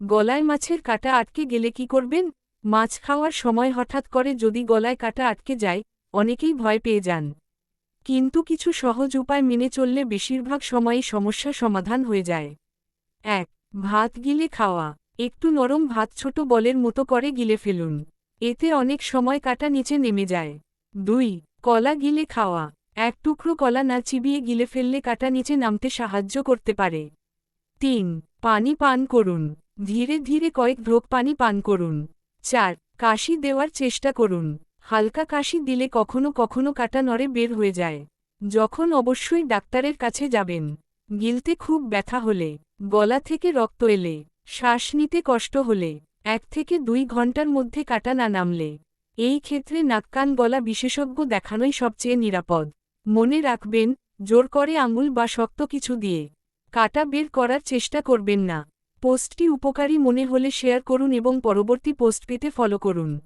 গলায় মাছের কাঁটা আটকে গেলে কি করবেন? মাছ খাওয়ার সময় হঠাৎ করে যদি গলায় কাঁটা আটকে যায়, অনেকেই ভয় পেয়ে যান। কিন্তু কিছু সহজ উপায় মেনে চললে বেশিরভাগ সময়ই সমস্যা সমাধান হয়ে যায়। ১. ভাত গিলে খাওয়া। একটু নরম ভাত ছোট বলের মতো করে গিলে ফেলুন। এতে অনেক সময় কাঁটা নিচে নেমে যায়। ২. কলা গিলে খাওয়া। এক টুকরো কলা না চিবিয়ে গিলে ফেললে কাঁটা নিচে নামতে সাহায্য করতে পারে। ৩. পানি পান করুন। ধীরে ধীরে কয়েক ঢোক পানি পান করুন। ৪. কাশি দেওয়ার চেষ্টা করুন। হালকা কাশি দিলে কখনো কখনো কাঁটা নড়ে বের হয়ে যায়। যখন অবশ্যই ডাক্তারের কাছে যাবেন। গিলতে খুব ব্যথা হলে, গলা থেকে রক্ত এলে, শ্বাস নিতে কষ্ট হলে, ১ থেকে ২ ঘন্টার মধ্যে কাঁটা না নামলে, এই ক্ষেত্রে নাক কান গলা বিশেষজ্ঞ দেখানোই সবচেয়ে নিরাপদ। মনে রাখবেন, জোর করে আঙুল বা শক্ত কিছু দিয়ে কাঁটা বের করার চেষ্টা করবেন না। পোস্টটি উপকারী মনে হলে শেয়ার করুন এবং পরবর্তী পোস্ট পেতে ফলো করুন।